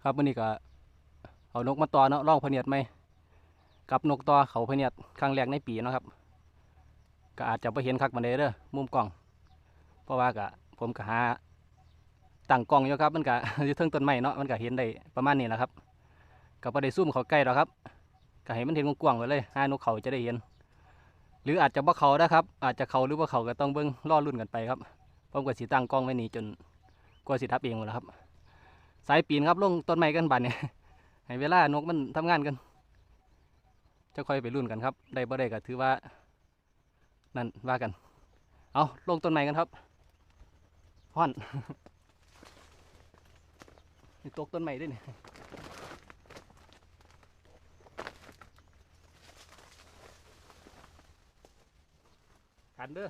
ครับวันนี้ก็เอานกมาต่อเนาะล่องพะเนียดไหมกับนกต่อเขาพะเนียดครั้งแรกในปีเนาะครับก็อาจจะไปเห็นคักมันได้เด้อมุมกล้องเพราะว่าก็ผมก็หาตั้งกล้องอยู่ครับมันก็ อยู่เทิงต้นไม้เนาะมันก็เห็นได้ประมาณนี้แหละครับก็บ่ได้ซูมเขาใกล้หรอกครับก็ให้มันเห็นกว้างๆไว้เลยหานกเขาจะได้เห็นหรืออาจจะบ่เขานะครับอาจจะเขาหรือว่าเขาก็ต้องเบิ่งรอรุ่นกันไปครับผมก็สิตั้งกล้องไว้นี่จนกว่าสิทับเองหมดแล้วครับสายปีนครับลงต้นไม้กันบัดเนี่ย ให้เวลานกมันทำงานกันจะค่อยไปรุ่นกันครับได้บ่ได้ก็ถือว่านั่นว่ากันเอาลงต้นไม้กันครับฮ้อนนี่ตกต้นไม้ด้วยนี่ขันเด้อ